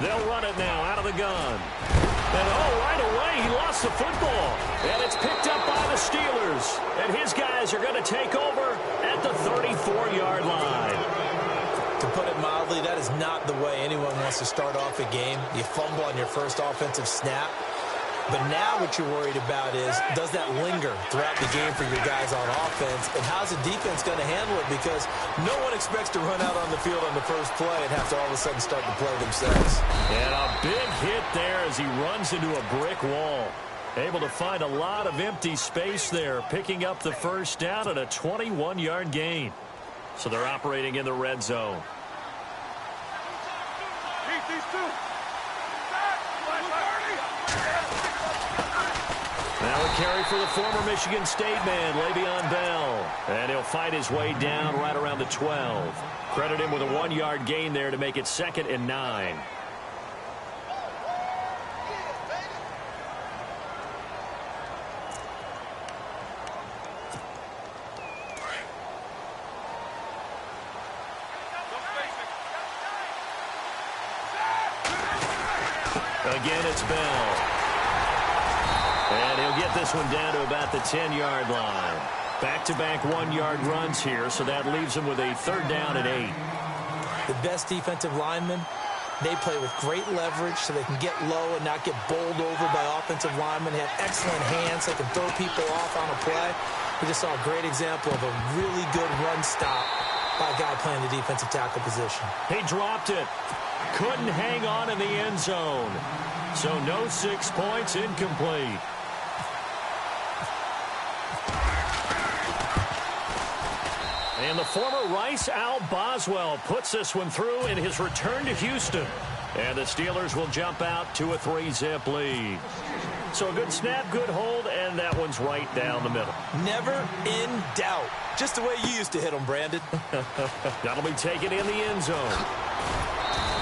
They'll run it now out of the gun. And right away he lost the football. And it's picked up by the Steelers. And his guys are going to take over at the 34-yard line. To put it mildly, that is not the way anyone wants to start off a game. You fumble on your first offensive snap. But now what you're worried about is, does that linger throughout the game for your guys on offense? And how's the defense going to handle it? Because no one expects to run out on the field on the first play and have to all of a sudden start to play themselves. And a big hit there as he runs into a brick wall. Able to find a lot of empty space there, picking up the first down at a 21-yard gain. So they're operating in the red zone. Now a carry for the former Michigan State man, Le'Veon Bell. And he'll fight his way down right around the 12. Credit him with a 1-yard gain there to make it 2nd and 9. Again, it's Bell. And he'll get this one down to about the 10-yard line. Back-to-back 1-yard runs here, so that leaves him with a 3rd down and 8. The best defensive linemen, they play with great leverage so they can get low and not get bowled over by offensive linemen. They have excellent hands. They can throw people off on a play. We just saw a great example of a really good run stop by a guy playing the defensive tackle position. He dropped it. Couldn't hang on in the end zone. So no 6 points, incomplete. And the former Rice Al Boswell puts this one through in his return to Houston. And the Steelers will jump out to a 3-zip lead. So a good snap, good hold, and that one's right down the middle. Never in doubt. Just the way you used to hit them, Brandon. That'll be taken in the end zone.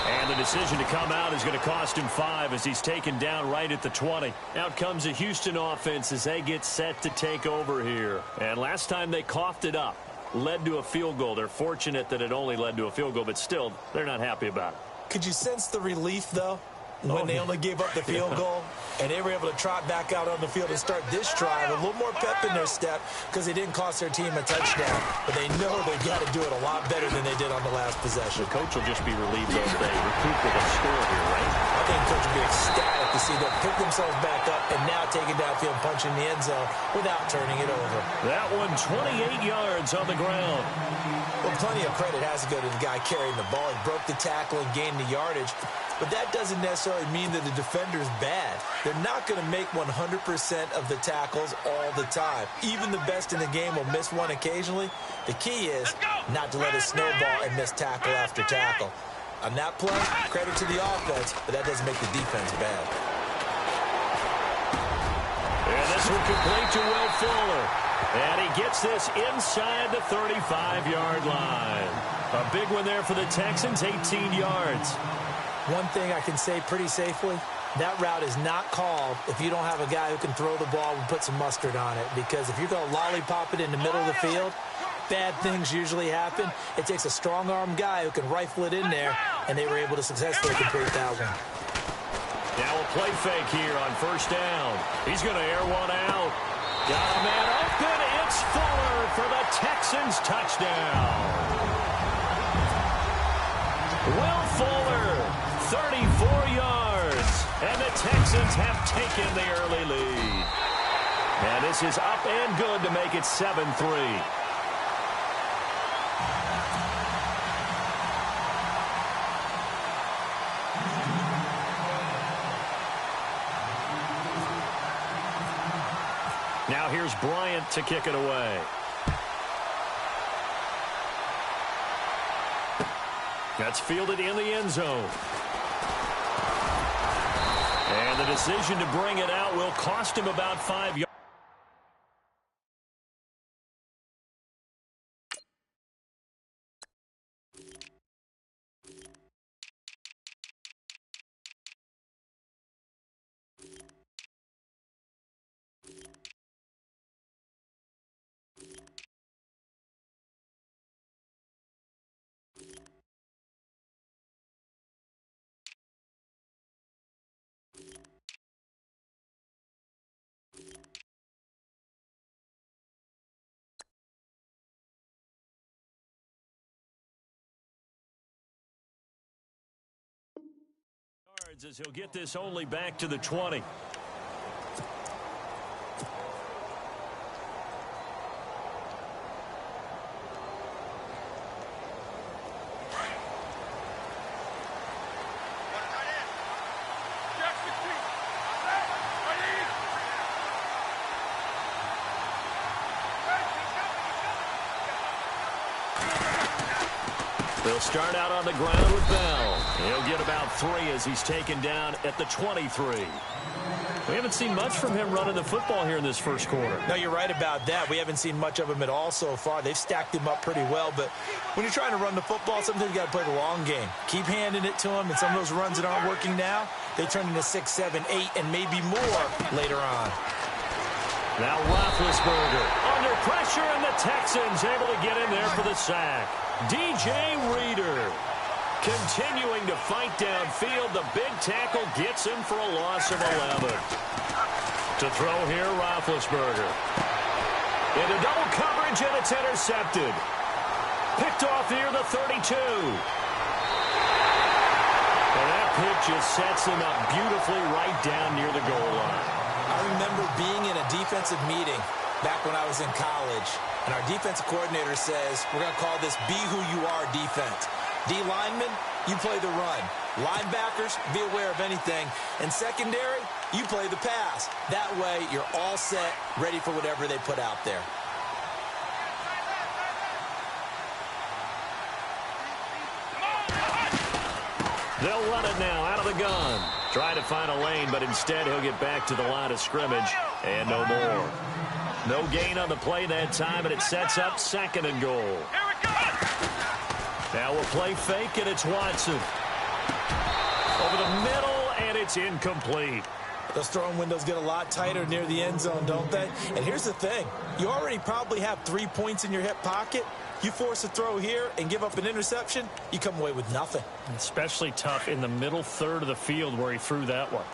And the decision to come out is going to cost him 5 as he's taken down right at the 20. Out comes the Houston offense as they get set to take over here. And last time they coughed it up, led to a field goal. They're fortunate that it only led to a field goal, but still, they're not happy about it. Could you sense the relief, though, when they only gave up the field goal? And they were able to trot back out on the field and start this drive. A little more pep in their step because they didn't cost their team a touchdown. But they know they've got to do it a lot better than they did on the last possession. The coach will just be relieved that they recoup with a score here, right? I think the coach will be ecstatic to see them pick themselves back up and now take it downfield and punch in the end zone without turning it over. That one 28 yards on the ground. Well, plenty of credit has to go to the guy carrying the ball. He broke the tackle and gained the yardage. But that doesn't necessarily mean that the defender's bad. They're not going to make 100% of the tackles all the time. Even the best in the game will miss one occasionally. The key is not to let it snowball and miss tackle after tackle. On that play, credit to the offense, but that doesn't make the defense bad. And this one complete to Will Fuller. And he gets this inside the 35-yard line. A big one there for the Texans, 18 yards. One thing I can say pretty safely, that route is not called if you don't have a guy who can throw the ball and put some mustard on it. Because if you're going to lollipop it in the middle of the field, bad things usually happen. It takes a strong-arm guy who can rifle it in there, and they were able to successfully complete that one. Now a play fake here on first down. He's going to air one out. Got a man open. It's Fuller for the Texans touchdown. Will Fuller, 34 yards. And the Texans have taken the early lead. And this is up and good to make it 7-3. Now here's Bryant to kick it away. That's fielded in the end zone. And the decision to bring it out will cost him about 5 yards. As he'll get this only back to the 20. They'll start out on the ground with Bell. He'll get about 3 as he's taken down at the 23. We haven't seen much from him running the football here in this first quarter. No, you're right about that. We haven't seen much of him at all so far. They've stacked him up pretty well, but when you're trying to run the football, sometimes you got to play the long game. Keep handing it to him, and some of those runs that aren't working now, they turn into 6, 7, 8, and maybe more later on. Now Roethlisberger under pressure, and the Texans able to get in there for the sack. DJ Reader continuing to fight downfield. The big tackle gets him for a loss of 11. To throw here, Roethlisberger. Into double coverage, and it's intercepted. Picked off near the 32. And that pitch just sets him up beautifully right down near the goal line. I remember being in a defensive meeting back when I was in college, and our defensive coordinator says, we're going to call this be who you are defense. D linemen, you play the run. Linebackers, be aware of anything. And secondary, you play the pass. That way, you're all set, ready for whatever they put out there. They'll run it now out of the gun. Try to find a lane, but instead he'll get back to the line of scrimmage. And no more. No gain on the play that time, and it sets up 2nd and goal. Here we go! Now we'll play fake, and it's Watson. Over the middle, and it's incomplete. Those throwing windows get a lot tighter near the end zone, don't they? And here's the thing. You already probably have 3 points in your hip pocket. You force a throw here and give up an interception, you come away with nothing. Especially tough in the middle third of the field where he threw that one.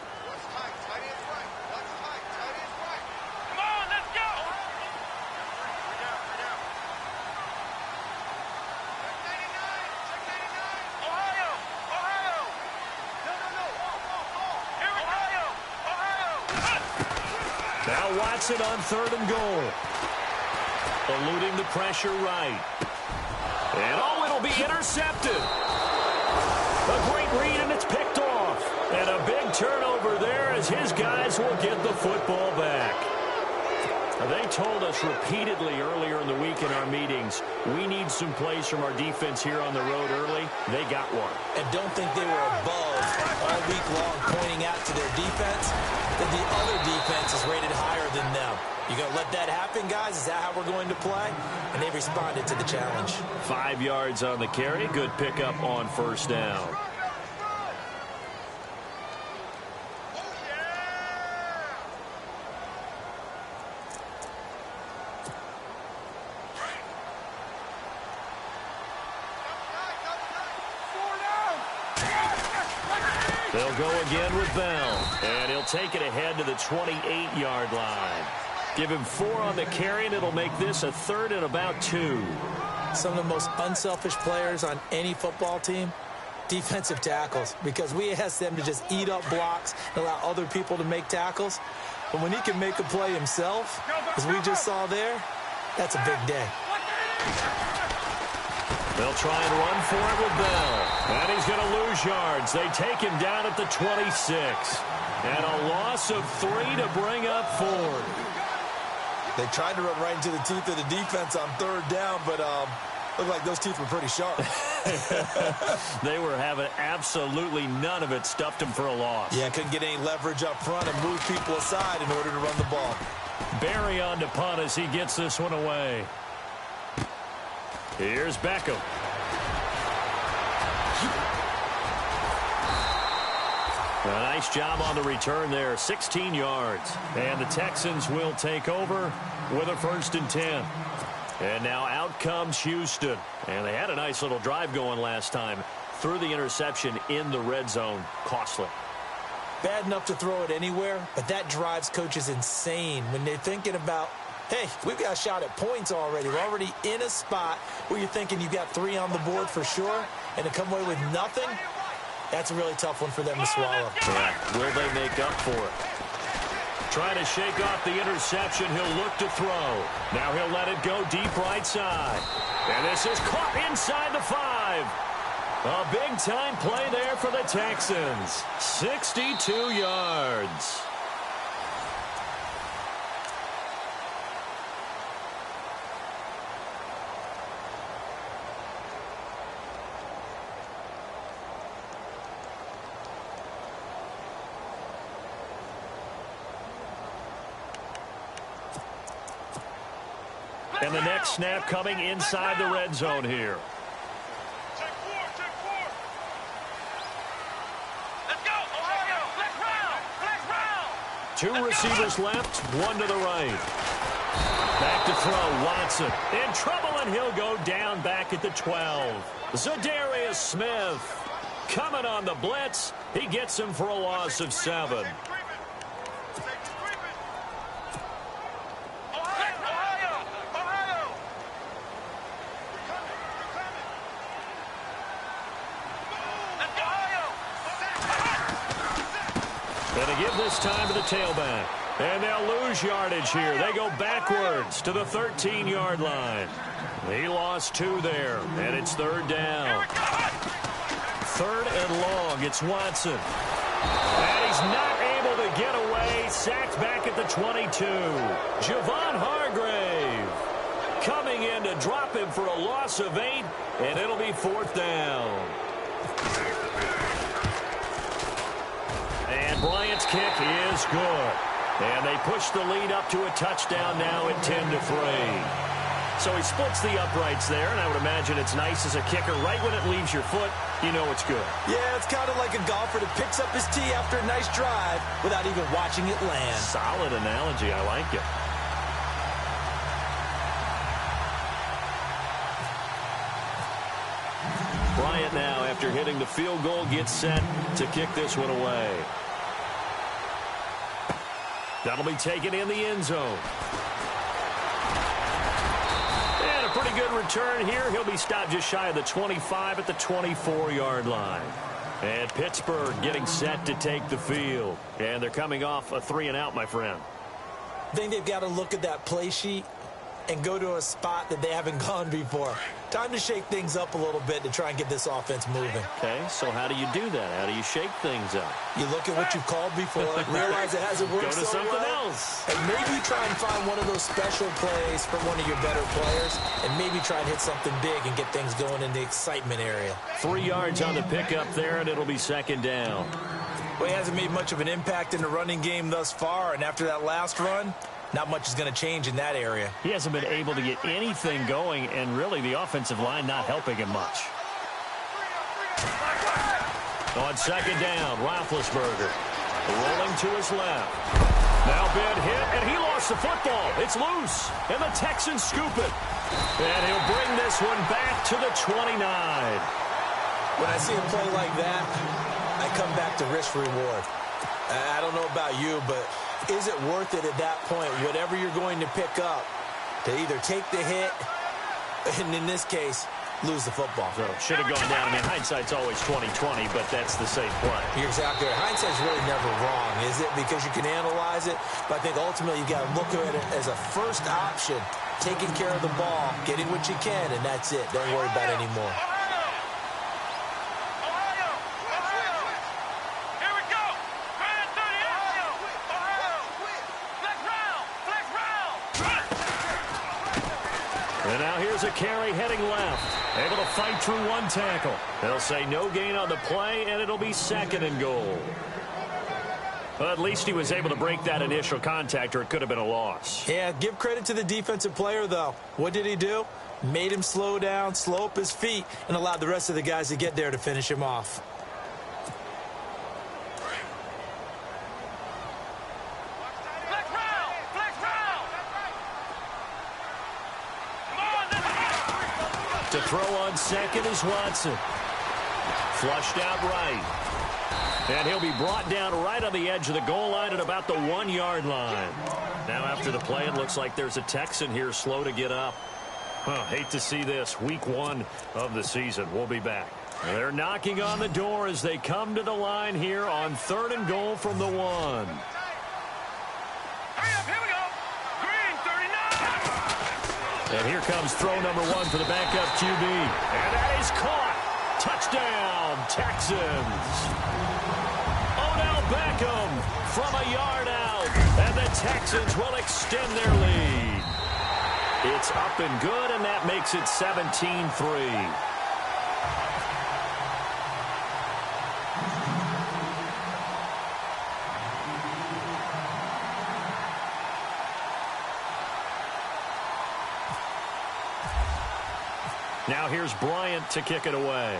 Now Watson on 3rd and goal. Eluding the pressure right. And it'll be intercepted. A great read, and it's picked off. And a big turnover there as his guys will get the football back. They told us repeatedly earlier in the week in our meetings, we need some plays from our defense here on the road early. They got one. And don't think they were above all week long pointing out to their defense that the other defense is rated higher than them. You going to let that happen, guys? Is that how we're going to play? And they responded to the challenge. 5 yards on the carry. Good pickup on 1st down. They'll go again with Bell, and he'll take it ahead to the 28-yard line. Give him 4 on the carry, and it'll make this a 3rd and about 2. Some of the most unselfish players on any football team, defensive tackles, because we ask them to just eat up blocks and allow other people to make tackles. But when he can make a play himself, as we just saw there, that's a big day. They'll try and run for it with Bell. And he's going to lose yards. They take him down at the 26. And a loss of 3 to bring up 4. They tried to run right into the teeth of the defense on third down, but looked like those teeth were pretty sharp. They were having absolutely none of it. Stuffed him for a loss. Yeah, couldn't get any leverage up front and move people aside in order to run the ball. Barry on to punt as he gets this one away. Here's Beckham. A nice job on the return there, 16 yards. And the Texans will take over with a 1st and 10. And now out comes Houston. And they had a nice little drive going last time. Threw the interception in the red zone. Costly. Bad enough to throw it anywhere, but that drives coaches insane when they're thinking about, hey, we've got a shot at points already. We're already in a spot where you're thinking you've got 3 on the board for sure, and to come away with nothing, that's a really tough one for them to swallow. Yeah. Will they make up for it? Trying to shake off the interception. He'll look to throw. Now he'll let it go deep right side. And this is caught inside the 5. A big-time play there for the Texans. 62 yards. And the next snap coming inside the red zone here. Let's go, Ohio! Flex round! Flex round! 2 receivers left, 1 to the right. Back to throw, Watson. In trouble, and he'll go down back at the 12. Zadarius Smith coming on the blitz. He gets him for a loss of 7. And to give this time to the tailback. And they'll lose yardage here. They go backwards to the 13-yard line. He lost 2 there, and it's 3rd down. 3rd and long. It's Watson. And he's not able to get away. Sacked back at the 22. Javon Hargrave coming in to drop him for a loss of 8, and it'll be 4th down. And Bryant's kick is good. And they push the lead up to a touchdown now at 10-3. So he splits the uprights there, and I would imagine it's nice as a kicker. Right when it leaves your foot, you know it's good. Yeah, it's kind of like a golfer that picks up his tee after a nice drive without even watching it land. Solid analogy. I like it. Bryant now, after hitting the field goal, gets set to kick this one away. That'll be taken in the end zone. And a pretty good return here. He'll be stopped just shy of the 25 at the 24-yard line. And Pittsburgh getting set to take the field. And they're coming off a 3-and-out, my friend. I think they've got to look at that play sheet and go to a spot that they haven't gone before. Time to shake things up a little bit to try and get this offense moving. Okay, so how do you do that? How do you shake things up? You look at what you've called before, realize it hasn't worked Go to so something well, else. and maybe try and find one of those special plays from one of your better players, and maybe try and hit something big and get things going in the excitement area. 3 yards on the pickup there, and it'll be 2nd down. Well, he hasn't made much of an impact in the running game thus far, and after that last run, not much is going to change in that area. He hasn't been able to get anything going, and really the offensive line not helping him much. On 2nd down, Roethlisberger rolling to his left. Now bad hit, and he lost the football. It's loose, and the Texans scoop it. And he'll bring this one back to the 29. When I see a play like that, I come back to risk-reward. I don't know about you, but is it worth it at that point, whatever you're going to pick up, to either take the hit, and in this case, lose the football? So should have gone down. I mean, hindsight's always 20/20, but that's the safe play. You're exactly right. Hindsight's really never wrong, is it? Because you can analyze it, but I think ultimately you got to look at it as a first option, taking care of the ball, getting what you can, and that's it. Don't worry about it anymore. draws a carry heading left. Able to fight through one tackle. They'll say no gain on the play, and it'll be 2nd and goal. Well, at least he was able to break that initial contact, or it could have been a loss. Yeah, give credit to the defensive player, though. What did he do? Made him slow down, slow up his feet, and allowed the rest of the guys to get there to finish him off. To throw on 2nd is Watson. Flushed out right. And he'll be brought down right on the edge of the goal line at about the 1-yard line. Now after the play, it looks like there's a Texan here slow to get up. Hate to see this. Week 1 of the season. We'll be back. They're knocking on the door as they come to the line here on 3rd and goal from the 1. And here comes throw number 1 for the backup QB. And that is caught. Touchdown, Texans. Odell Beckham from a yard out. And the Texans will extend their lead. It's up and good, and that makes it 17-3. Now here's Bryant to kick it away.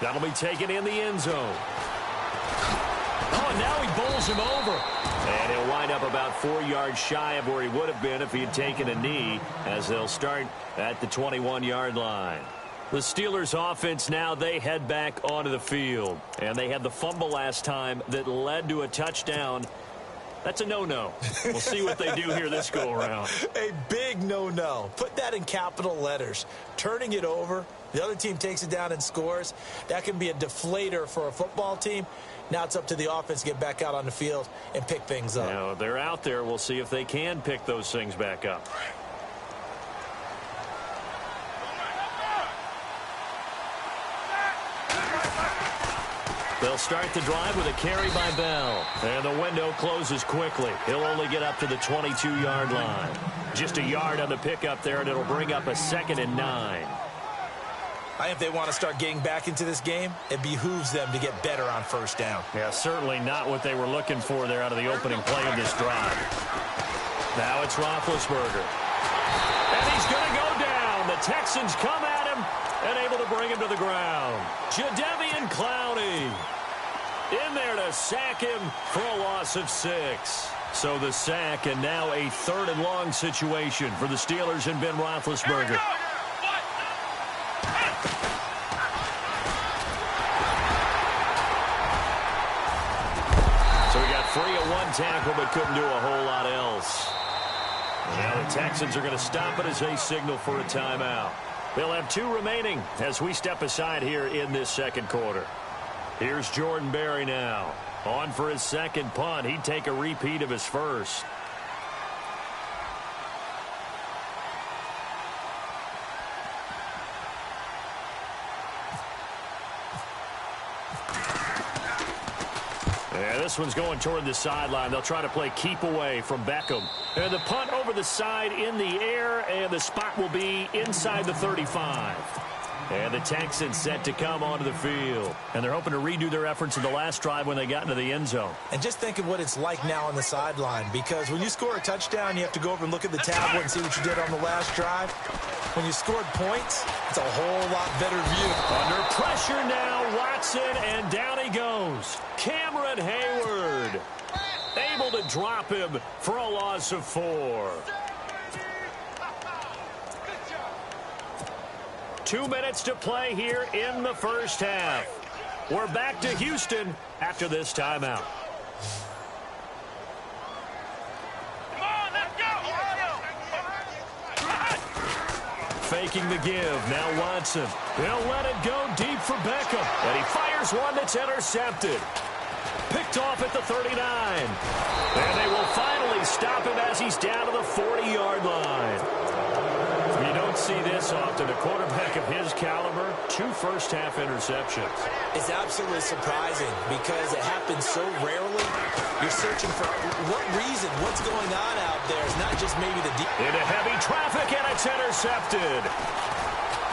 That'll be taken in the end zone. Oh, and now he bowls him over. And he'll wind up about 4 yards shy of where he would have been if he had taken a knee, as they'll start at the 21-yard line. The Steelers offense now, they head back onto the field. And they had the fumble last time that led to a touchdown. That's a no-no. We'll see what they do here this go-around. A big no-no. Put that in capital letters. Turning it over, the other team takes it down and scores. That can be a deflator for a football team. Now it's up to the offense to get back out on the field and pick things up. Now, they're out there. We'll see if they can pick those things back up. They'll start the drive with a carry by Bell. And the window closes quickly. He'll only get up to the 22-yard line. Just a yard on the pickup there, and it'll bring up a 2nd and 9. I think if they want to start getting back into this game, it behooves them to get better on 1st down. Yeah, certainly not what they were looking for there out of the opening play of this drive. Now it's Roethlisberger. And he's going to go down. The Texans come at him and able to bring him to the ground. Jadeveon Clowney in there to sack him for a loss of 6. So the sack, and now a 3rd and long situation for the Steelers and Ben Roethlisberger. So he got free of one tackle but couldn't do a whole lot else. And now the Texans are going to stop it as they signal for a timeout. They'll have 2 remaining as we step aside here in this 2nd quarter. Here's Jordan Berry now. On for his 2nd punt. He'd take a repeat of his 1st. Yeah, this one's going toward the sideline. They'll try to play keep away from Beckham. And the punt over the side in the air, and the spot will be inside the 35. And the Texans set to come onto the field. And they're hoping to redo their efforts in the last drive when they got into the end zone. And just think of what it's like now on the sideline, because when you score a touchdown, you have to go over and look at the tablet and see what you did on the last drive. When you scored points, it's a whole lot better view. Under pressure now, Watson, and down he goes. Cameron Hayward able to drop him for a loss of 4. 2 minutes to play here in the 1st half. We're back to Houston after this timeout. Faking the give. Now Watson. He'll let it go deep for Beckham. And he fires one that's intercepted. Picked off at the 39. And they will finally stop him as he's down to the 40-yard line. You don't see this this often. A quarterback of his caliber, 2 first-half interceptions. It's absolutely surprising because it happens so rarely. You're searching for what reason, what's going on out there. It's not just maybe the deep. Into heavy traffic, and it's intercepted.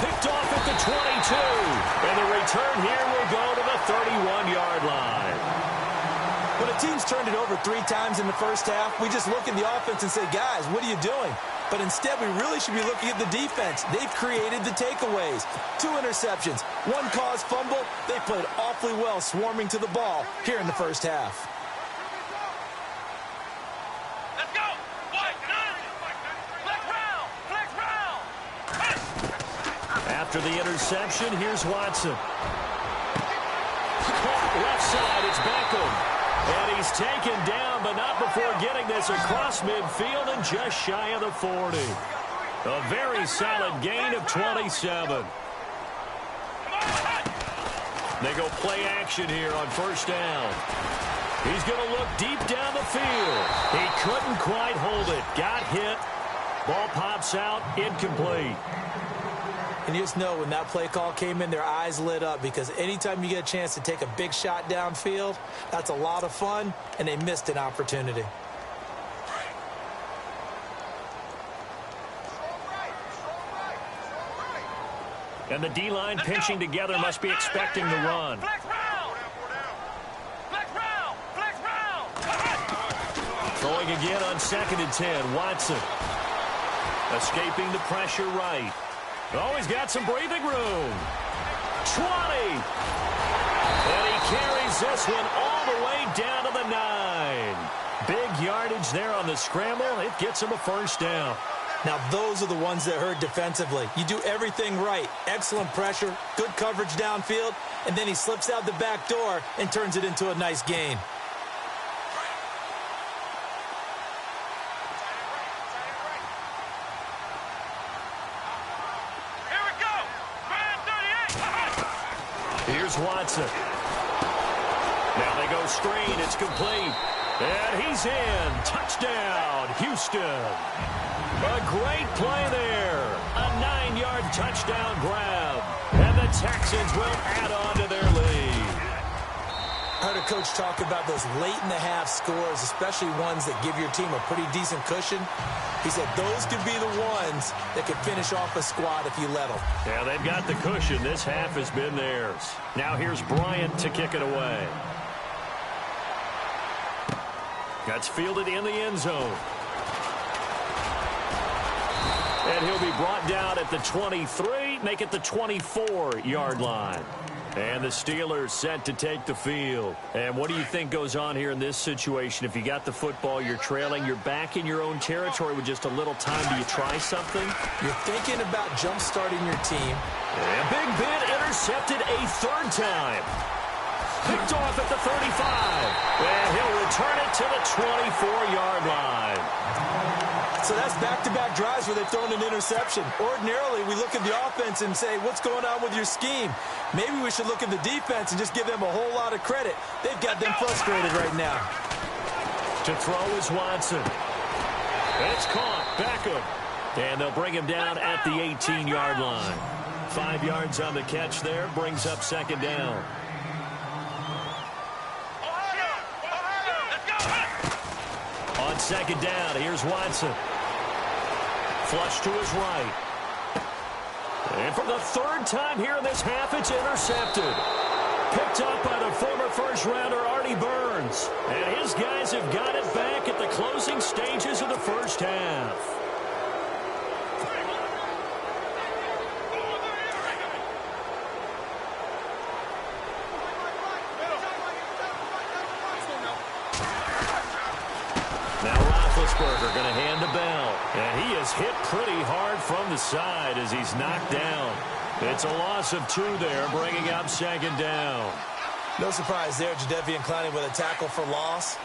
Picked off at the 22. And the return here will go to the 31-yard line. When a team's turned it over 3 times in the first half, we just look at the offense and say, guys, what are you doing? But instead, we really should be looking at the defense. They've created the takeaways. 2 interceptions, 1 caused fumble. They played awfully well swarming to the ball here in the first half. Let's go. White, flex round. After the interception, here's Watson. Caught left side, it's Beckham. And he's taken down, but not before getting this across midfield and just shy of the 40. A very solid gain of 27. They go play action here on first down. He's going to look deep down the field. He couldn't quite hold it. Got hit. Ball pops out, incomplete. And you just know when that play call came in, their eyes lit up because anytime you get a chance to take a big shot downfield, that's a lot of fun, and they missed an opportunity. And the D-line pinching together must be expecting the run. Flex round. Throwing again on 2nd and 10, Watson. Escaping the pressure right. Oh, he's got some breathing room. 20. And he carries this one all the way down to the 9. Big yardage there on the scramble. It gets him a first down. Now, those are the ones that hurt defensively. You do everything right. Excellent pressure, good coverage downfield, and then he slips out the back door and turns it into a nice gain. Here's Watson. Now they go screen. It's complete. And he's in. Touchdown, Houston. A great play there. A 9-yard touchdown grab. And the Texans will add on to their lead. I heard a coach talk about those late-in-the-half scores, especially ones that give your team a pretty decent cushion. He said those could be the ones that could finish off a squad if you let them. Yeah, they've got the cushion. This half has been theirs. Now here's Bryant to kick it away. That's fielded in the end zone. And he'll be brought down at the 23, make it the 24-yard line. And the Steelers set to take the field. And what do you think goes on here in this situation? If you got the football, you're trailing, you're back in your own territory with just a little time. Do you try something? You're thinking about jump-starting your team. And Big Ben intercepted a 3rd time. Picked off at the 35. And he'll return it to the 24-yard line. So that's back-to-back drives where they've thrown an interception. Ordinarily, we look at the offense and say, what's going on with your scheme? Maybe we should look at the defense and just give them a whole lot of credit. They've got them frustrated right now. To throw is Watson. It's caught. Beckham. And they'll bring him down at the 18-yard line. 5 yards on the catch there. Brings up 2nd down. On 2nd down, here's Watson. Flush to his right. And for the 3rd time here in this half, it's intercepted. Picked up by the former first-rounder Artie Burns. And his guys have got it back at the closing stages of the first half. Roethlisberger going to hand the bell. And he is hit pretty hard from the side as he's knocked down. It's a loss of 2 there, bringing up 2nd down. No surprise there, Jadeveon Clowney with a tackle for loss.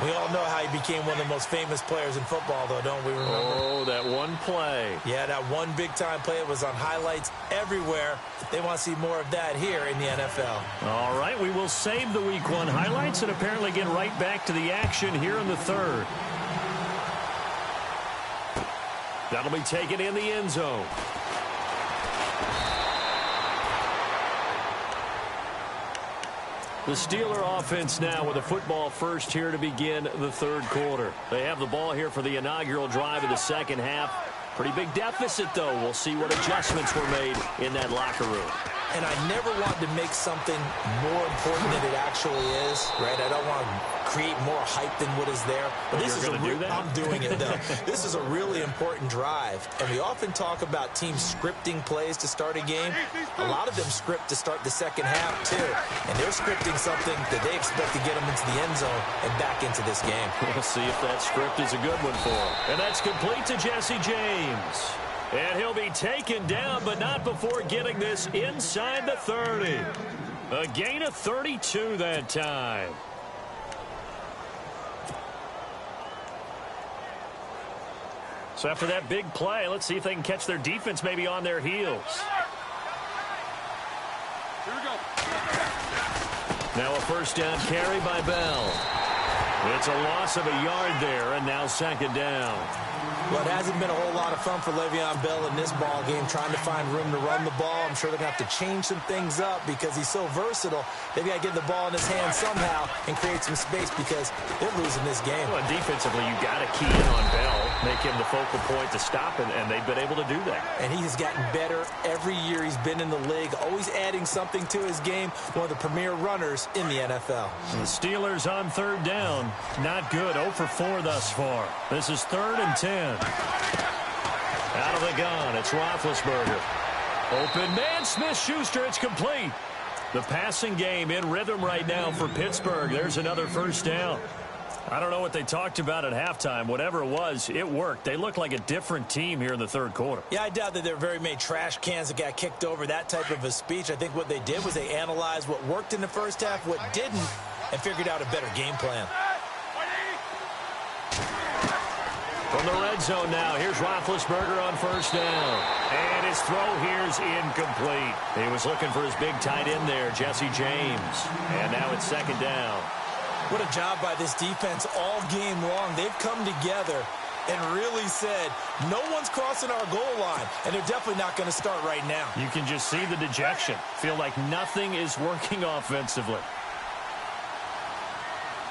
We all know how he became one of the most famous players in football, though, don't we remember? Oh, that one play. Yeah, that one big-time play. It was on highlights everywhere. They want to see more of that here in the NFL. All right, we will save the Week 1 highlights and apparently get right back to the action here in the 3rd. That'll be taken in the end zone. The Steeler offense now with a football first here to begin the third quarter. They have the ball here for the inaugural drive of the second half. Pretty big deficit, though. We'll see what adjustments were made in that locker room. And I never want to make something more important than it actually is, right? I don't want to create more hype than what is there. But this is I'm doing it, though. This is a really important drive. And we often talk about teams scripting plays to start a game. A lot of them script to start the second half, too. And they're scripting something that they expect to get them into the end zone and back into this game. We'll see if that script is a good one for them. And that's complete to Jesse James. And he'll be taken down, but not before getting this inside the 30. A gain of 32 that time. So after that big play, let's see if they can catch their defense maybe on their heels. Here we go. Now a first down carry by Bell. It's a loss of a yard there, and now second down. Well, it hasn't been a whole lot of fun for Le'Veon Bell in this ball game, trying to find room to run the ball. I'm sure they're going to have to change some things up because he's so versatile. They've got to get the ball in his hands somehow and create some space because they're losing this game. Well, defensively, you got to key in on Bell, make him the focal point to stop, and they've been able to do that. And he has gotten better every year he's been in the league, always adding something to his game, one of the premier runners in the NFL. The Steelers on third down. Not good. 0 for 4 thus far. This is 3rd and 10. Out of the gun, it's Roethlisberger. Open man, Smith-Schuster, it's complete. The passing game in rhythm right now for Pittsburgh. There's another first down. I don't know what they talked about at halftime. Whatever it was, it worked. They look like a different team here in the third quarter. Yeah, I doubt that there are very many trash cans that got kicked over, that type of a speech. I think what they did was they analyzed what worked in the first half, what didn't, and figured out a better game plan. From the red zone now, here's Roethlisberger on first down. And his throw here's incomplete. He was looking for his big tight end there, Jesse James. And now it's second down. What a job by this defense all game long. They've come together and really said, no one's crossing our goal line, and they're definitely not going to start right now. You can just see the dejection. Feel like nothing is working offensively.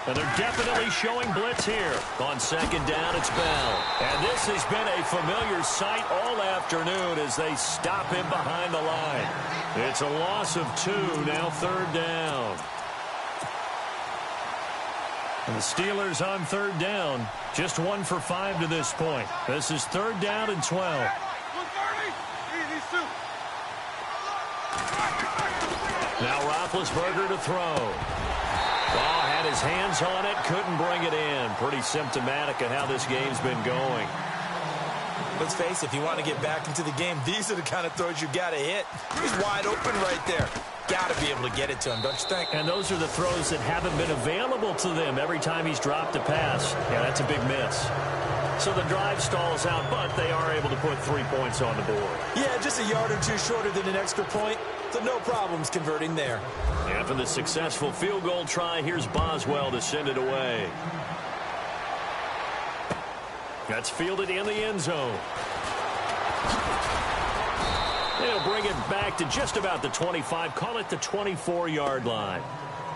And they're definitely showing blitz here. On second down, it's Bell. And this has been a familiar sight all afternoon as they stop him behind the line. It's a loss of 2, now third down. And the Steelers on third down, just 1 for 5 to this point. This is 3rd down and 12. Now Roethlisberger to throw. Ball had his hands on it, couldn't bring it in. Pretty symptomatic of how this game's been going. Let's face it, if you want to get back into the game, these are the kind of throws you got to hit. He's wide open right there. Got to be able to get it to him, don't you think? And those are the throws that haven't been available to them every time he's dropped a pass. Yeah, that's a big miss. So the drive stalls out, but they are able to put 3 points on the board. Yeah, just a yard or two shorter than an extra point, so no problems converting there. After the successful field goal try, here's Boswell to send it away. That's fielded in the end zone. They'll bring it back to just about the 25, call it the 24-yard line.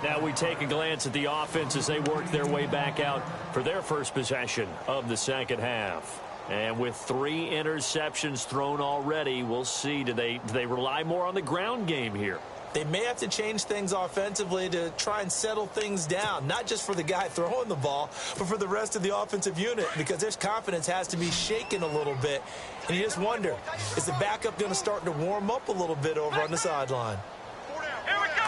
Now we take a glance at the offense as they work their way back out for their first possession of the second half. And with 3 interceptions thrown already, we'll see, do they rely more on the ground game here? They may have to change things offensively to try and settle things down, not just for the guy throwing the ball, but for the rest of the offensive unit, because their confidence has to be shaken a little bit. And you just wonder, is the backup going to start to warm up a little bit over on the sideline? Here we go!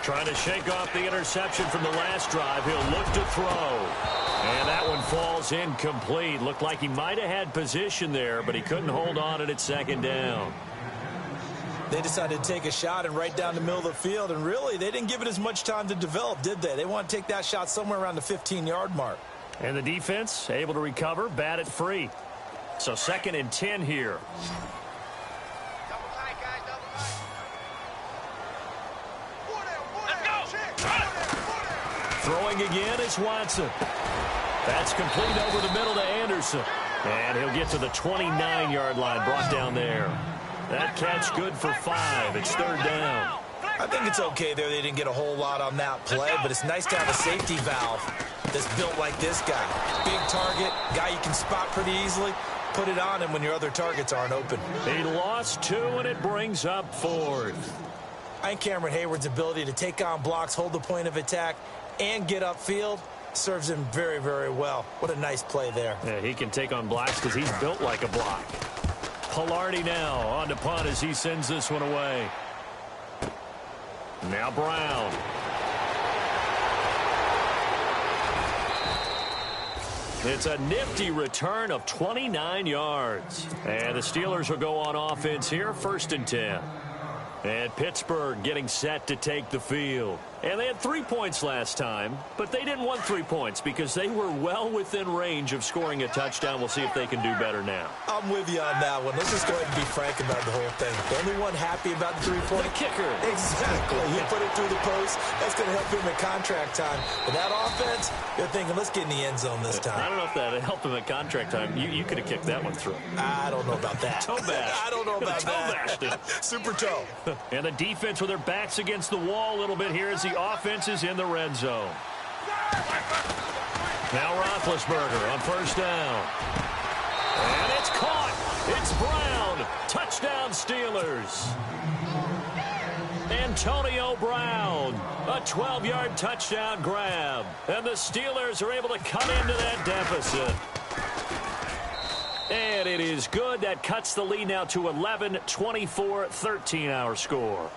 Trying to shake off the interception from the last drive. He'll look to throw. And that one falls incomplete. Looked like he might have had position there, but he couldn't hold on at second down. They decided to take a shot and right down the middle of the field, and really, they didn't give it as much time to develop, did they? They want to take that shot somewhere around the 15-yard mark. And the defense able to recover, bat it free. So 2nd and 10 here. Double tight, guys, double tight. Let's go! Throwing again, it's Watson. That's complete over the middle to Anderson. And he'll get to the 29-yard line, brought down there. That catch good for 5. It's third down. I think it's okay there. They didn't get a whole lot on that play, but it's nice to have a safety valve that's built like this guy. Big target, guy you can spot pretty easily. Put it on him when your other targets aren't open. He lost 2, and it brings up 4th. I think Cameron Hayward's ability to take on blocks, hold the point of attack, and get upfield serves him very, very well. What a nice play there. Yeah, he can take on blocks because he's built like a block. Pilardi now on to punt as he sends this one away. Now Brown. It's a nifty return of 29 yards. And the Steelers will go on offense here, 1st and 10. And Pittsburgh getting set to take the field. And they had 3 points last time, but they didn't want 3 points because they were well within range of scoring a touchdown. We'll see if they can do better now. I'm with you on that one. Let's just go ahead and be frank about the whole thing. The only one happy about the 3-point? The kicker. Exactly. He put it through the post. That's going to help him at contract time. But that offense, they're thinking, let's get in the end zone this time. I don't know if that helped him at contract time. You could have kicked that one through. I don't know about that. Toe bash. I don't know about toe bashed it. Super toe. And the defense with their backs against the wall a little bit here as the offense is in the red zone. Now Roethlisberger on 1st down. And it's caught. It's Brown. Touchdown Steelers. Antonio Brown. A 12-yard touchdown grab. And the Steelers are able to cut into that deficit. And it is good. That cuts the lead now to 11, 24, 13 our score.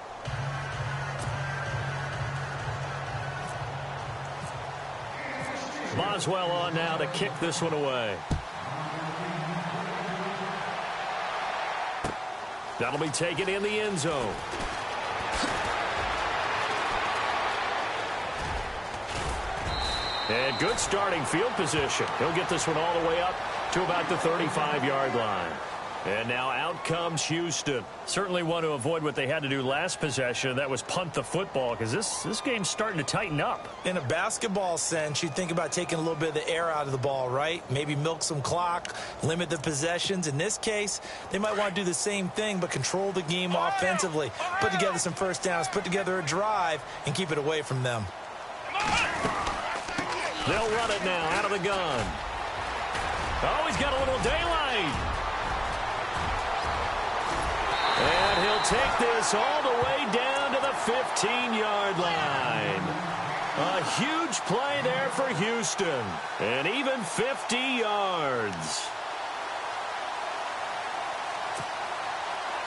Boswell on now to kick this one away. That'll be taken in the end zone. And good starting field position. He'll get this one all the way up to about the 35-yard line. And now out comes Houston. Certainly want to avoid what they had to do last possession. That was punt the football because this game's starting to tighten up. In a basketball sense, you think about taking a little bit of the air out of the ball, right? Maybe milk some clock, limit the possessions. In this case, they might want to do the same thing but control the game offensively. Put together some first downs, put together a drive, and keep it away from them. They'll run it now out of the gun. Oh, he's got a little daylight. And he'll take this all the way down to the 15-yard line. A huge play there for Houston. And even 50 yards.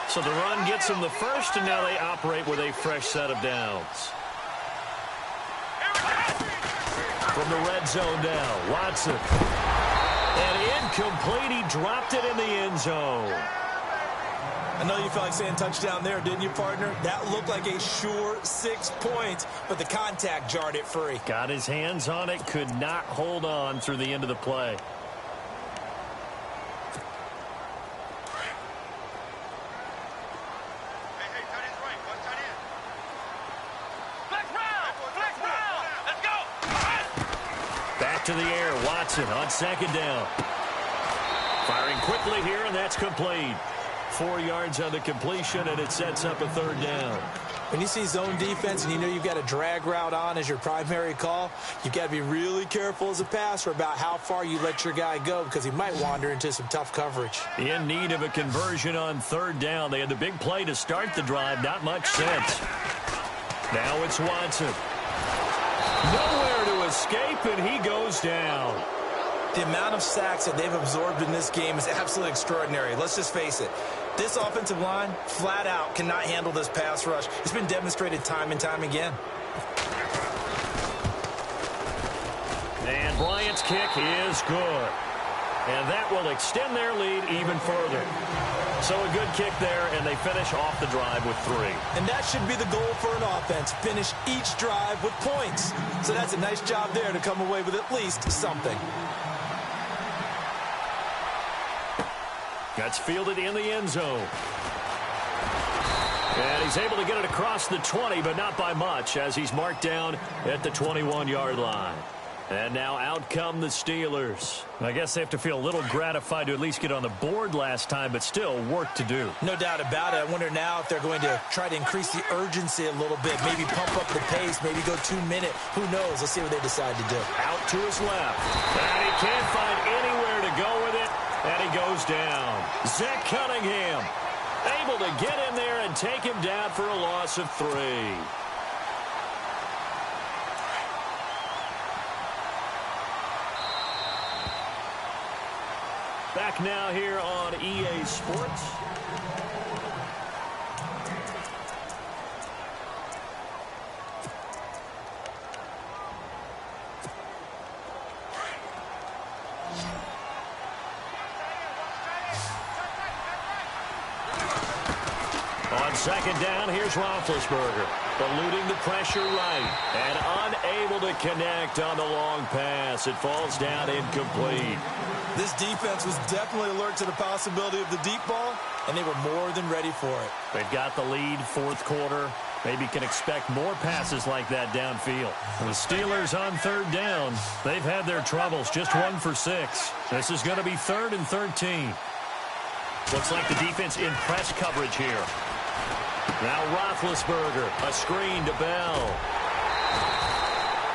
So the run gets them the first, and now they operate with a fresh set of downs. From the red zone now, Watson. And incomplete. He dropped it in the end zone. I know you felt like saying touchdown there, didn't you, partner? That looked like a sure 6 points, but the contact jarred it free. Got his hands on it, could not hold on through the end of the play. Back to the air, Watson on 2nd down. Firing quickly here, and that's complete. 4 yards on the completion, and it sets up a 3rd down. When you see zone defense and you know you've got a drag route on as your primary call, you've got to be really careful as a passer about how far you let your guy go because he might wander into some tough coverage. In need of a conversion on 3rd down. They had the big play to start the drive. Not much sense. Now it's Watson. Nowhere to escape, and he goes down. The amount of sacks that they've absorbed in this game is absolutely extraordinary. Let's just face it. This offensive line, flat out, cannot handle this pass rush. It's been demonstrated time and time again. And Bryant's kick is good. And that will extend their lead even further. So a good kick there, and they finish off the drive with 3. And that should be the goal for an offense, finish each drive with points. So that's a nice job there to come away with at least something. That's fielded in the end zone. And he's able to get it across the 20, but not by much, as he's marked down at the 21-yard line. And now out come the Steelers. I guess they have to feel a little gratified to at least get on the board last time, but still work to do. No doubt about it. I wonder now if they're going to try to increase the urgency a little bit, maybe pump up the pace, maybe go 2-minute. Who knows? Let's see what they decide to do. Out to his left. And he can't find anywhere to go with it, and he goes down. Zach Cunningham able to get in there and take him down for a loss of 3. Back now here on EA Sports. On second down, here's Roethlisberger. Eluding the pressure right. And unable to connect on the long pass. It falls down incomplete. This defense was definitely alert to the possibility of the deep ball, and they were more than ready for it. They've got the lead, fourth quarter. Maybe can expect more passes like that downfield. The Steelers on third down. They've had their troubles, just 1 for 6. This is going to be 3rd and 13. Looks like the defense in press coverage here. Now Roethlisberger, a screen to Bell.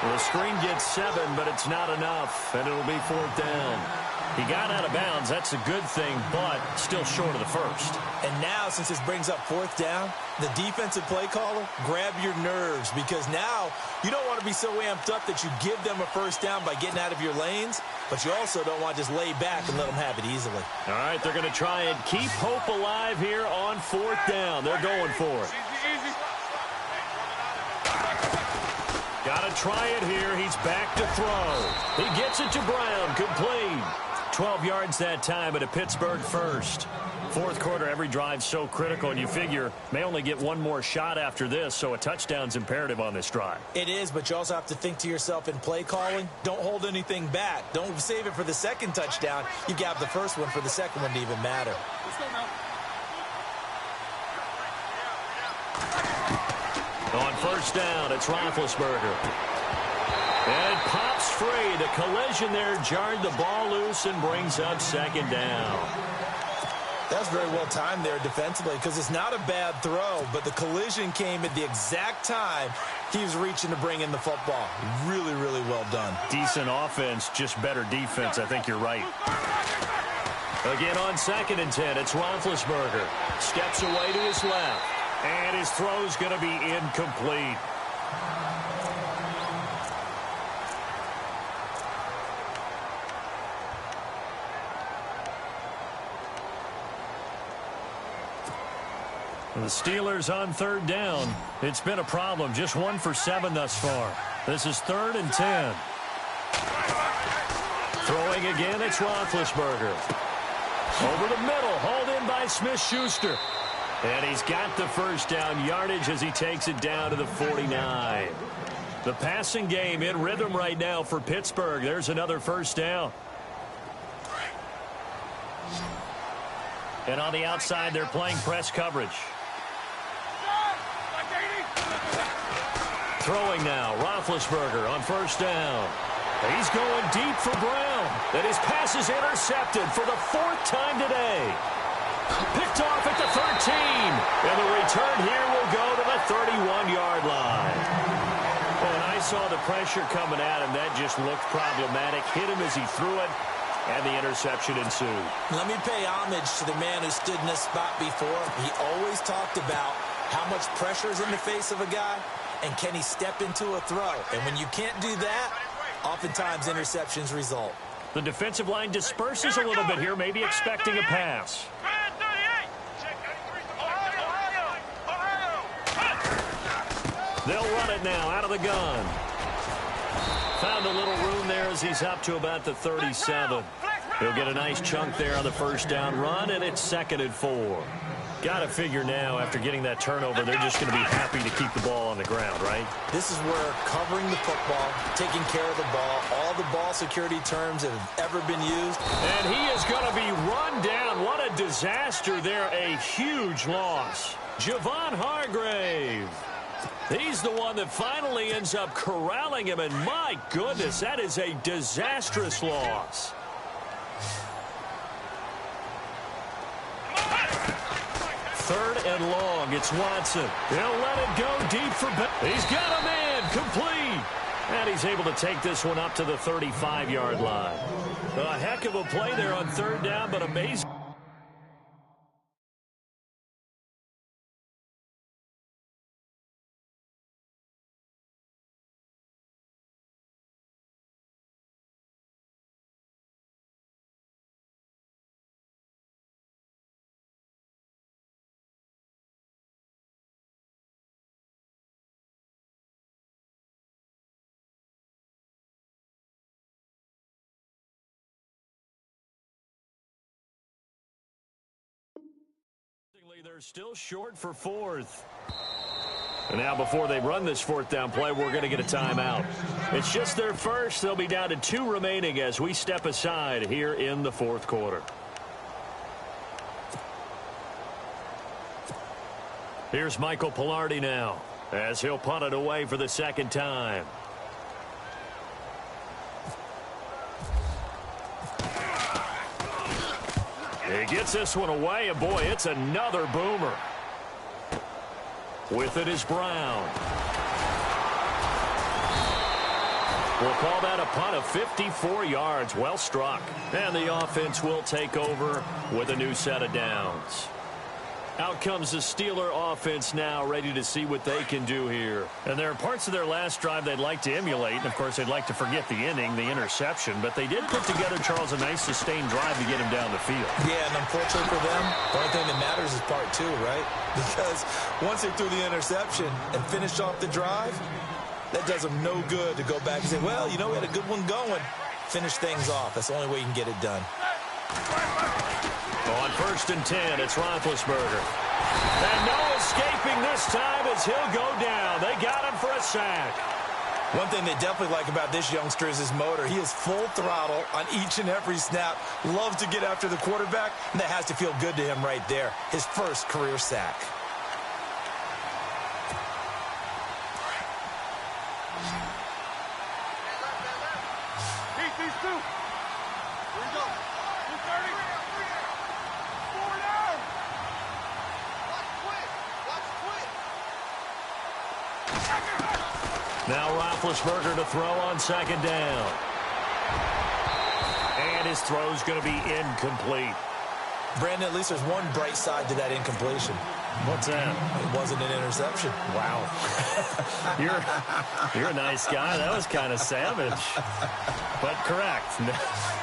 The screen gets 7, but it's not enough, and it'll be 4th down. He got out of bounds. That's a good thing, but still short of the first. And now, since this brings up 4th down, the defensive play caller, grab your nerves, because now you don't want to be so amped up that you give them a first down by getting out of your lanes, but you also don't want to just lay back and let them have it easily. All right, they're going to try and keep hope alive here on 4th down. They're going for it. Got to try it here. He's back to throw. He gets it to Brown. Complete. 12 yards that time, but a Pittsburgh first. Fourth quarter, every drive so critical, and you figure may only get one more shot after this, so a touchdown's imperative on this drive. It is, but you also have to think to yourself in play calling, don't hold anything back. Don't save it for the second touchdown. You got the first one for the second one to even matter. On first down, it's Roethlisberger. And it pops free. The collision there jarred the ball loose and brings up second down. That's very well timed there defensively, because it's not a bad throw, but the collision came at the exact time he was reaching to bring in the football. Really, really well done. Decent offense, just better defense. I think you're right. Again on 2nd and 10, it's Roethlisberger. Steps away to his left. And his throw's going to be incomplete. The Steelers on third down. It's been a problem. Just 1 for 7 thus far. This is 3rd and 10. Throwing again, it's Roethlisberger. Over the middle, hauled in by Smith-Schuster. And he's got the first down yardage as he takes it down to the 49. The passing game in rhythm right now for Pittsburgh. There's another first down. And on the outside, they're playing press coverage. Throwing now, Roethlisberger on first down. He's going deep for Brown. And his pass is intercepted for the 4th time today. Picked off at the 13. And the return here will go to the 31-yard line. Well, and I saw the pressure coming at him. That just looked problematic. Hit him as he threw it. And the interception ensued. Let me pay homage to the man who stood in this spot before. He always talked about how much pressure is in the face of a guy, and can he step into a throw. And when you can't do that, oftentimes interceptions result. The defensive line disperses a little bit here, maybe expecting a pass. They'll run it now out of the gun. Found a little room there as he's up to about the 37. He'll get a nice chunk there on the first down run, and it's 2nd and 4. Got to figure now, after getting that turnover, they're just going to be happy to keep the ball on the ground, right? This is where covering the football, taking care of the ball, all the ball security terms that have ever been used. And he is going to be run down. What a disaster there. A huge loss. Javon Hargrave. He's the one that finally ends up corralling him, and my goodness, that is a disastrous loss. Third and long, it's Watson. He'll let it go deep for Ben. He's got a man, complete. And he's able to take this one up to the 35-yard line. A heck of a play there on third down, but amazing. They're still short for fourth. And now before they run this fourth down play, we're going to get a timeout. It's just their first. They'll be down to 2 remaining as we step aside here in the fourth quarter. Here's Michael Pilardi now as he'll punt it away for the second time. He gets this one away, and boy, it's another boomer. With it is Brown. We'll call that a punt of 54 yards. Well struck. And the offense will take over with a new set of downs. Out comes the Steeler offense now, ready to see what they can do here. And there are parts of their last drive they'd like to emulate. And, of course, they'd like to forget the inning, the interception. But they did put together, Charles, a nice sustained drive to get him down the field. Yeah, and unfortunately for them, the only thing that matters is part 2, right? Because once they threw the interception and finished off the drive, that does them no good to go back and say, well, you know, we had a good one going. Finish things off. That's the only way you can get it done. On 1st and 10, it's Roethlisberger. And no escaping this time as he'll go down. They got him for a sack. One thing they definitely like about this youngster is his motor. He is full throttle on each and every snap. Loves to get after the quarterback, and that has to feel good to him right there. His first career sack. Keep these 2. Here we go. 230. 4 down. Watch quick. Now Roethlisberger to throw on 2nd down. And his throw's going to be incomplete. Brandon, at least there's one bright side to that incompletion. What's that? It wasn't an interception. Wow. You're a nice guy. That was kind of savage. But correct.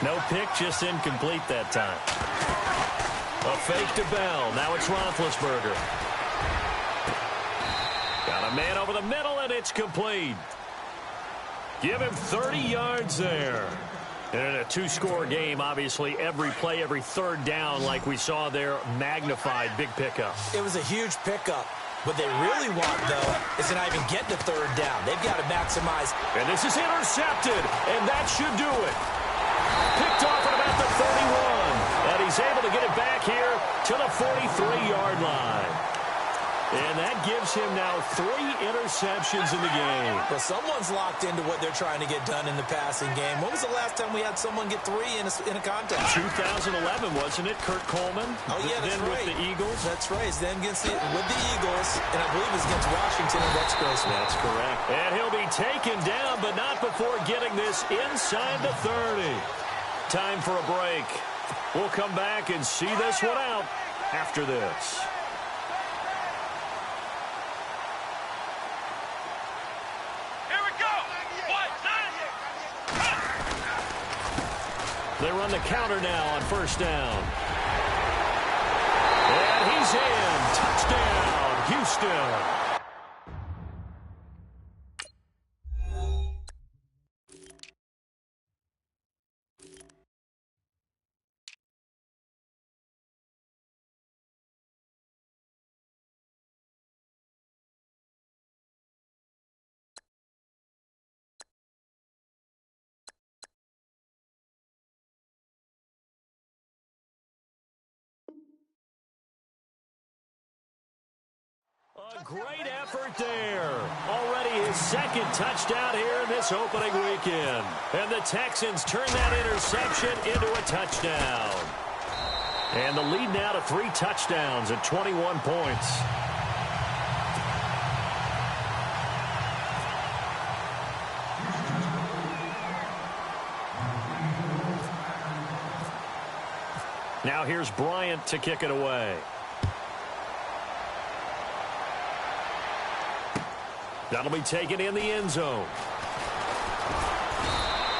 No pick, just incomplete that time. A fake to Bell. Now it's Roethlisberger. Got a man over the middle, and it's complete. Give him 30 yards there. And in a 2-score game, obviously, every play, every third down, like we saw there, magnified, big pickup. It was a huge pickup. What they really want, though, is to not even get to third down. They've got to maximize. And this is intercepted, and that should do it. Picked off at about the 31, and he's able to get it back here to the 43-yard line. And that gives him now 3 interceptions in the game. Well, someone's locked into what they're trying to get done in the passing game. When was the last time we had someone get 3 in a contest? 2011, wasn't it? Kurt Coleman. Oh, yeah, that's right. With the Eagles. That's right. It's then with the Eagles, and I believe it's against Washington and Rex Grossman. That's correct. And he'll be taken down, but not before getting this inside the 30. Time for a break. We'll come back and see this one out after this. They run the counter now on 1st down. And he's in. Touchdown, Houston. A great effort there. Already his second touchdown here in this opening weekend. And the Texans turn that interception into a touchdown. And the lead now to 3 touchdowns at 21 points. Now here's Bryant to kick it away. That'll be taken in the end zone.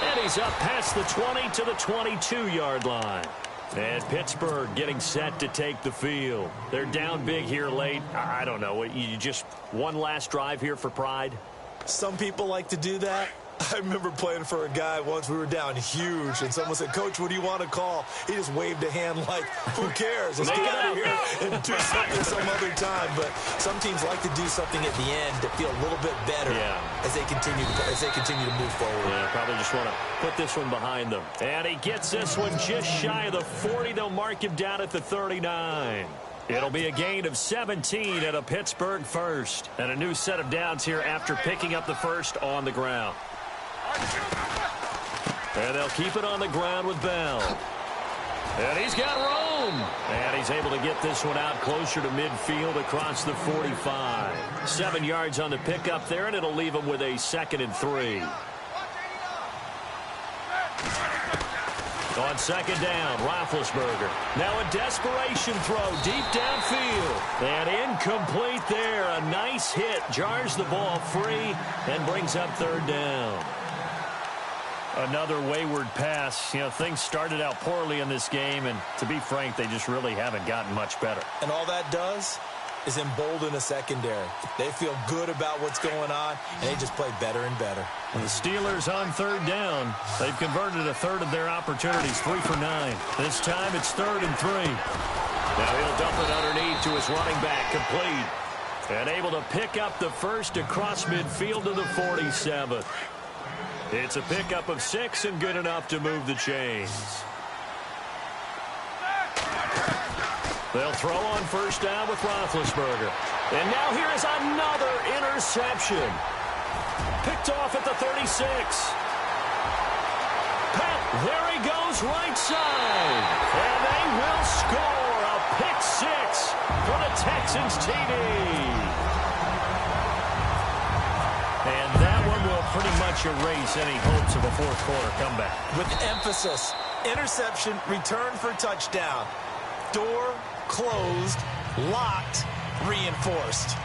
And he's up past the 20 to the 22-yard line. And Pittsburgh getting set to take the field. They're down big here late. I don't know. You just one last drive here for pride? Some people like to do that. I remember playing for a guy once. We were down huge, and someone said, "Coach, what do you want to call?" He just waved a hand like, "Who cares? Let's get out of here and do something some other time." But some teams like to do something at the end to feel a little bit better as they continue to move forward. Yeah, probably just want to put this one behind them. And he gets this one just shy of the 40. They'll mark him down at the 39. It'll be a gain of 17 and a Pittsburgh first. And a new set of downs here after picking up the first on the ground. And they'll keep it on the ground with Bell. And he's got room. And he's able to get this one out closer to midfield across the 45. 7 yards on the pickup there, and it'll leave him with a 2nd and 3. On 2nd down, Roethlisberger. Now a desperation throw deep downfield. And incomplete there. A nice hit. Jars the ball free and brings up 3rd down. Another wayward pass. You know, things started out poorly in this game, and to be frank, they just really haven't gotten much better. And all that does is embolden a secondary. They feel good about what's going on, and they just play better and better. And the Steelers on 3rd down. They've converted a third of their opportunities, 3 for 9. This time it's 3rd and 3. Now he'll dump it underneath to his running back, complete. And able to pick up the first across midfield to the 47. It's a pickup of 6 and good enough to move the chains. They'll throw on 1st down with Roethlisberger. And now here is another interception. Picked off at the 36. There he goes right side. And they will score a pick 6 for the Texans TD. And that one will pretty much erase any hopes of a 4th quarter comeback. With emphasis, interception, return for touchdown. Door closed, locked, reinforced.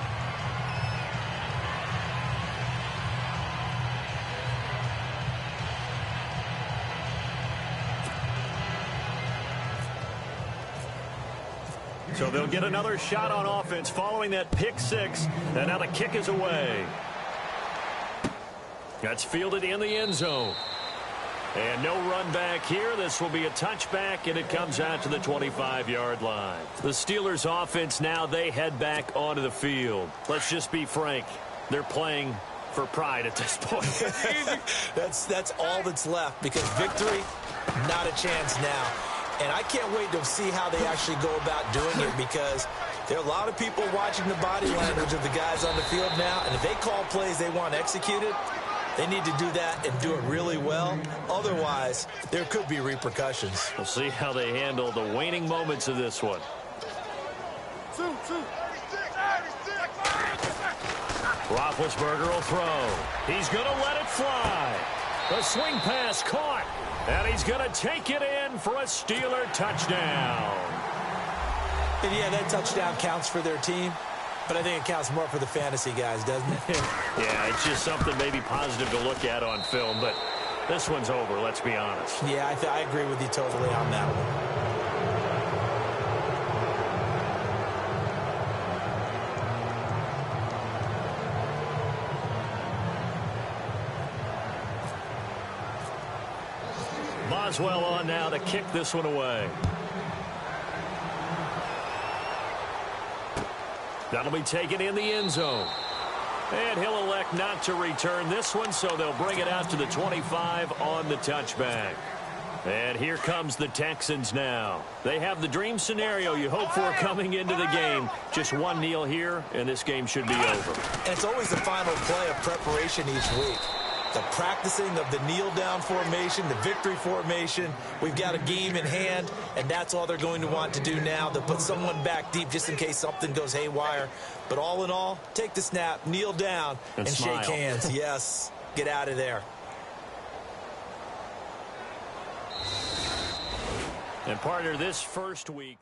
So they'll get another shot on offense following that pick 6. And now the kick is away. That's fielded in the end zone. And no run back here. This will be a touchback, and it comes out to the 25-yard line. The Steelers' offense now, they head back onto the field. Let's just be frank. They're playing for pride at this point. That's all that's left, because victory, not a chance now. And I can't wait to see how they actually go about doing it, because there are a lot of people watching the body language of the guys on the field now, and if they call plays they want executed, they need to do that and do it really well. Otherwise, there could be repercussions. We'll see how they handle the waning moments of this one. Roethlisberger will throw. He's going to let it fly. The swing pass caught. And he's going to take it in for a Steeler touchdown. And yeah, that touchdown counts for their team. But I think it counts more for the fantasy guys, doesn't it? Yeah, it's just something maybe positive to look at on film, but this one's over, let's be honest. Yeah, I agree with you totally on that one. Boswell on now to kick this one away. That'll be taken in the end zone. And he'll elect not to return this one, so they'll bring it out to the 25 on the touchback. And here comes the Texans now. They have the dream scenario you hope for coming into the game. Just one kneel here, and this game should be over. And it's always the final play of preparation each week. The practicing of the kneel-down formation, the victory formation. We've got a game in hand, and that's all they're going to want to do now. They'll put someone back deep just in case something goes haywire. But all in all, take the snap, kneel down, and shake hands. Yes, get out of there. And partner, this first week...